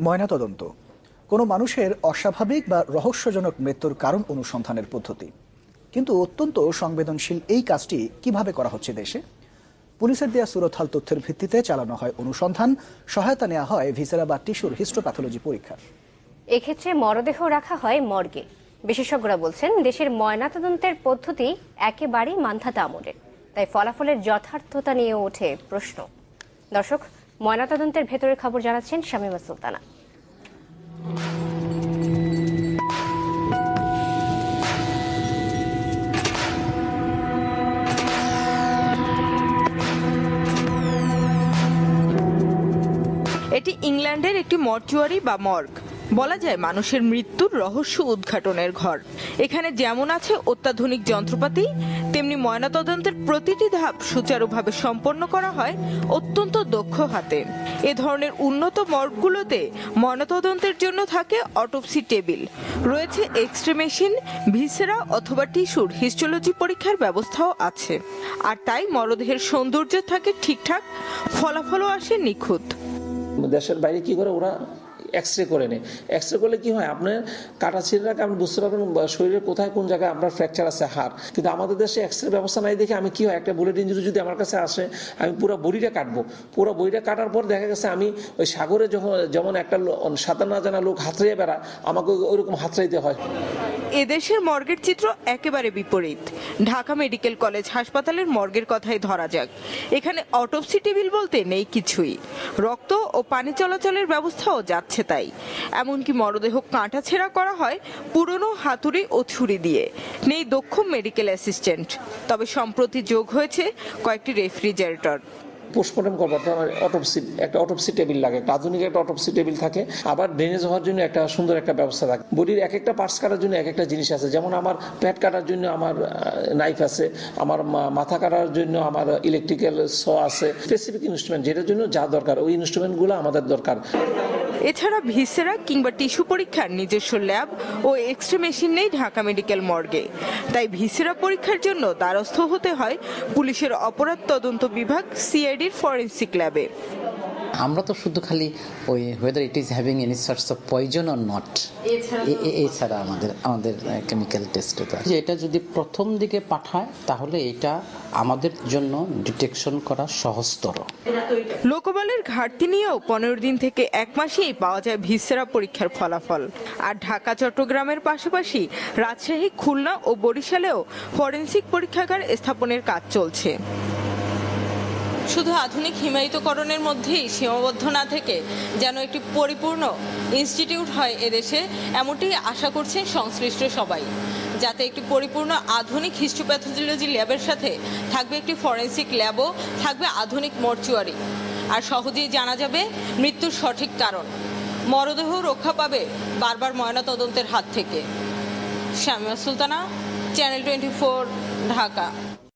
ময়নাতদন্ত কোনো মানুষের অস্বাভাবিক বা রহস্যজনক মৃত্যুর কারণ অনুসন্ধানের পদ্ধতি, কিন্তু অত্যন্ত সংবেদনশীল এই কাজটি কিভাবে করা হচ্ছে দেশে? পুলিশের দেয়া সুরতহাল তথ্যের ভিত্তিতে চালানো হয় অনুসন্ধান, সহায়তা নেওয়া হয় ভিসেরা বা টিস্যুর হিস্টোপ্যাথোলজি পরীক্ষার। এক্ষেত্রে মরদেহ রাখা হয় মর্গে। বিশেষজ্ঞরা বলছেন দেশের ময়নাতদন্তের পদ্ধতি একেবারেই মান্ধাতা আমলের, তাই ফলাফলের যথার্থতা নিয়ে ওঠে প্রশ্ন। দর্শক, ময়নাতদন্তের ভেতরের খবর জানাচ্ছেন শামীমা সুলতানা। এটি ইংল্যান্ডের একটি মর্চুয়ারি বা মর্গ। বলা যায় মানুষের মৃত্যুর রহস্য উদ্ঘাটনের ঘর। এখানে যেমন আছে অত্যাধুনিক যন্ত্রপাতি, তেমনি ময়নাতদন্তের প্রতিটি ধাপ সুচারুভাবে সম্পন্ন করা হয় অত্যন্ত দক্ষ হাতে। এ ধরনের উন্নত মর্গগুলোতে ময়নাতদন্তের জন্য থাকে অটোপসি টেবিল, রয়েছে এক্সরে মেশিন, ভিসেরা অথবা টিস্যুর হিস্টোলজি পরীক্ষার ব্যবস্থাও আছে। আর তাই মরদেহের সৌন্দর্য থাকে ঠিকঠাক, ফলাফলও আসে নিখুঁত। দেশের বাইরে কি করে ওরা এক্সরে করে নেয়। এক্সরে করলে কি হয়, আপনার কাটা ছিঁড়াকে আপনি বুঝতে পারবেন শরীরের কোথায় কোন জায়গায় আপনার ফ্র্যাকচার আছে, হাড়। কিন্তু আমাদের দেশে এক্সরে ব্যবস্থা নাই দেখে আমি কি হয়, একটা বুলেট ইঞ্জুরি যদি আমার কাছে আসে, আমি পুরো বডিটা কাটবো। পুরো বডিটা কাটার পর দেখা গেছে আমি ওই সাগরে যেমন একটা সাঁতার না জানা লোক হাতড়িয়ে বেড়া, আমাকে ওইরকম হাতড়াইতে হয়। এদেশের মর্গের চিত্র একেবারে বিপরীত। ঢাকা মেডিকেল কলেজ হাসপাতালের মর্গের কথাই ধরা যাক। এখানে অটোপসি টেবিল বলতে নেই কিছুই, রক্ত ও পানি চলাচলের ব্যবস্থাও যাচ্ছে তাই। এমনকি মরদেহ কাঁটা ছেঁড়া করা হয় পুরনো হাতুড়ি ও ছুরি দিয়ে। নেই দক্ষ মেডিকেল অ্যাসিস্ট্যান্ট, তবে সম্প্রতি যোগ হয়েছে কয়েকটি রেফ্রিজারেটর। পোস্টমর্টম করবার একটা অটোপসি টেবিল লাগে, একটা আধুনিক একটা অটোপসি টেবিল থাকে। আবার ড্রেনেজ হওয়ার জন্য একটা সুন্দর একটা ব্যবস্থা থাকে। বডির এক একটা পার্টস কাটার জন্য এক একটা জিনিস আছে। যেমন আমার পেট কাটার জন্য আমার নাইফ আছে, আমার মাথা কাটার জন্য আমার ইলেকট্রিক্যাল স আছে। স্পেসিফিক ইনস্ট্রুমেন্ট যেটার জন্য যা দরকার, ওই ইনস্ট্রুমেন্টগুলো আমাদের দরকার। এছাড়া ভিসেরা কিংবা টিস্যু পরীক্ষার নিজস্ব ল্যাব ও এক্সরে মেশিন নেই ঢাকা মেডিকেল মর্গে। তাই ভিসেরা পরীক্ষার জন্য দ্বারস্থ হতে হয় পুলিশের অপরাধ তদন্ত বিভাগ সিআইডির ফরেনসিক ল্যাবে। আমরা তো শুধু খালি ওই weather it is having any sorts of poison or not, এছাড়া আমাদের কেমিক্যাল টেস্টে যে এটা যদি প্রথম দিকে পাঠায় তাহলে এটা আমাদের জন্য ডিটেকশন করা সহজতর। লোকবলের ঘাটতি নিয়েও 15 দিন থেকে 1 মাসেই পাওয়া যায় ভিসেরা পরীক্ষার ফলাফল। আর ঢাকা চট্টগ্রামের পাশাপাশি রাজশাহী, খুলনা ও বরিশালেও ফরেনসিক পরীক্ষাগার স্থাপনের কাজ চলছে। শুধু আধুনিক হিমায়িতকরণের মধ্যেই সীমাবদ্ধ না থেকে যেন একটি পরিপূর্ণ ইনস্টিটিউট হয় এদেশে, এমনটি আশা করছেন সংশ্লিষ্ট সবাই। যাতে একটি পরিপূর্ণ আধুনিক হিস্টোপ্যাথোলজি ল্যাবের সাথে থাকবে একটি ফরেনসিক ল্যাবও, থাকবে আধুনিক মর্চুয়ারি, আর সহজেই জানা যাবে মৃত্যুর সঠিক কারণ। মরদেহ রক্ষা পাবে বারবার ময়নাতদন্তের হাত থেকে। শামীমা সুলতানা, চ্যানেল 24, ঢাকা।